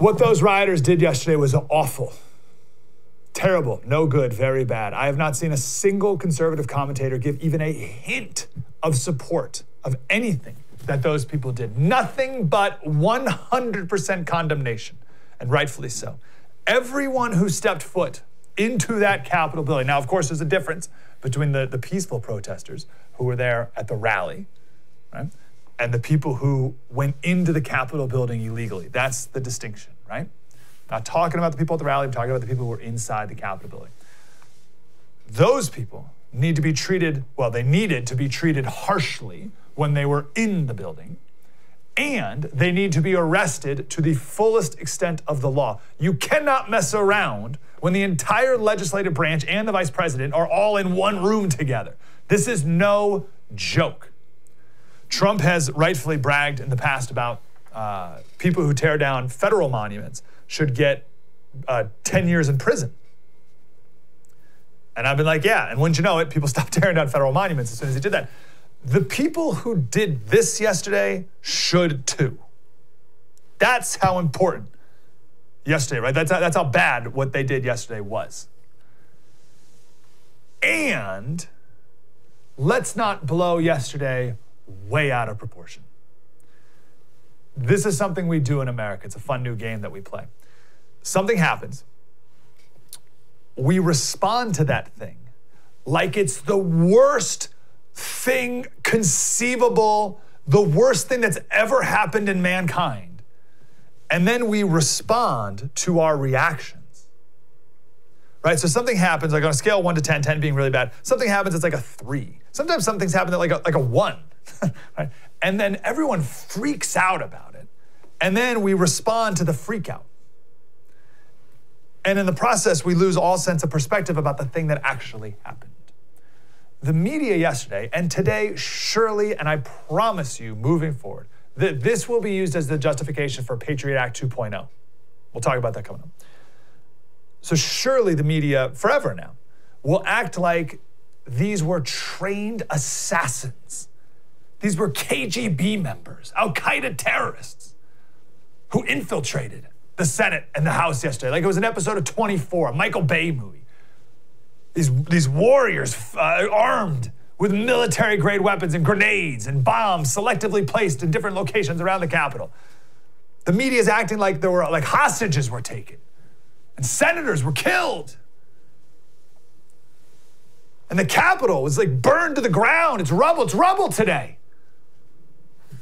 What those rioters did yesterday was awful. Terrible, no good, very bad. I have not seen a single conservative commentator give even a hint of support of anything that those people did. Nothing but 100% condemnation, and rightfully so. Everyone who stepped foot into that Capitol building. Now, of course, there's a difference between the peaceful protesters who were there at the rally, right, and the people who went into the Capitol building illegally. That's the distinction, right? Not talking about the people at the rally, I'm talking about the people who were inside the Capitol building. Those people need to be treated, well, they needed to be treated harshly when they were in the building, and they need to be arrested to the fullest extent of the law. You cannot mess around when the entire legislative branch and the vice president are all in one room together. This is no joke. Trump has rightfully bragged in the past about people who tear down federal monuments should get 10 years in prison. And I've been like, yeah, and wouldn't you know it, people stopped tearing down federal monuments as soon as he did that. The people who did this yesterday should too. That's how important yesterday, right? That's how bad what they did yesterday was. And let's not blow yesterday way out of proportion. This is something we do in America. It's a fun new game that we play. Something happens. We respond to that thing like it's the worst thing conceivable, the worst thing that's ever happened in mankind. And then we respond to our reactions. Right? So something happens, like on a scale of 1 to 10, 10 being really bad, something happens, it's like a 3. Sometimes some things happen at like a 1. Right? And then everyone freaks out about it. And then we respond to the freak out. And in the process, we lose all sense of perspective about the thing that actually happened. The media yesterday, and today, surely, and I promise you, moving forward, that this will be used as the justification for Patriot Act 2.0. We'll talk about that coming up. So surely the media, forever now, will act like these were trained assassins. These were KGB members, Al-Qaeda terrorists who infiltrated the Senate and the House yesterday. Like it was an episode of 24, a Michael Bay movie. These warriors armed with military-grade weapons and grenades and bombs selectively placed in different locations around the Capitol. The media is acting like there were like hostages were taken and senators were killed. And the Capitol was like burned to the ground. It's rubble today.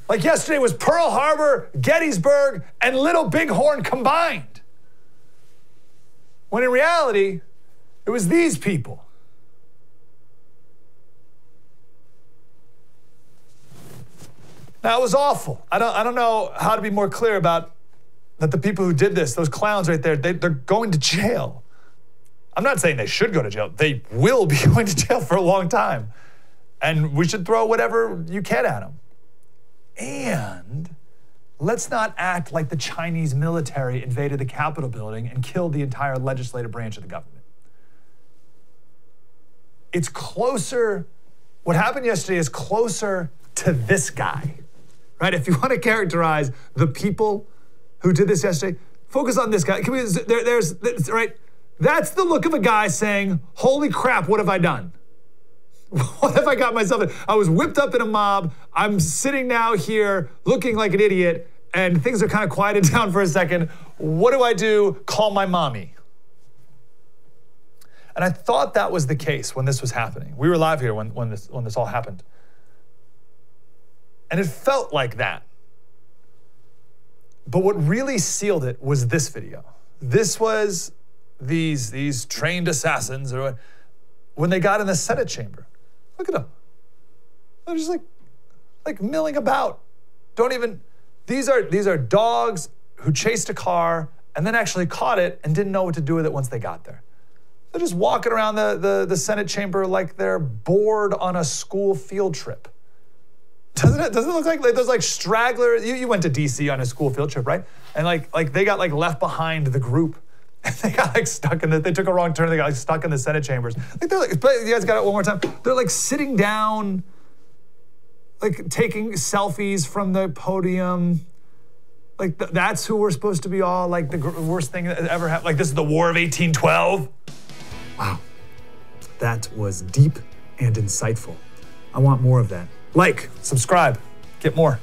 Like yesterday was Pearl Harbor, Gettysburg, and Little Bighorn combined. When in reality, it was these people. Now, it was awful. I don't know how to be more clear about that the people who did this, those clowns right there, they're going to jail. I'm not saying they should go to jail. They will be going to jail for a long time. And we should throw whatever you can at them. And let's not act like the Chinese military invaded the Capitol building and killed the entire legislative branch of the government. It's closer, what happened yesterday is closer to this guy, right? If you want to characterize the people who did this yesterday, focus on this guy. Right? That's the look of a guy saying, holy crap, what have I done? What have I got myself in? I was whipped up in a mob. I'm sitting now here looking like an idiot, and things are kind of quieted down for a second. What do I do? Call my mommy. And I thought that was the case when this was happening. We were live here when this all happened. And it felt like that. But what really sealed it was this video. This was these trained assassins, or when they got in the Senate chamber. Look at them. They're just like milling about. These are dogs who chased a car and then actually caught it and didn't know what to do with it once they got there. They're just walking around the Senate chamber like they're bored on a school field trip. Doesn't it look like those like stragglers? You went to DC on a school field trip, right? And like they got like left behind the group. And they got like stuck they took a wrong turn, they got like stuck in the Senate chambers. Like they're like, you guys got it one more time. They're like sitting down, like taking selfies from the podium. Like that's who we're supposed to be all like the worst thing that ever happened. Like this is the War of 1812. Wow, that was deep and insightful. I want more of that. Like, subscribe, get more.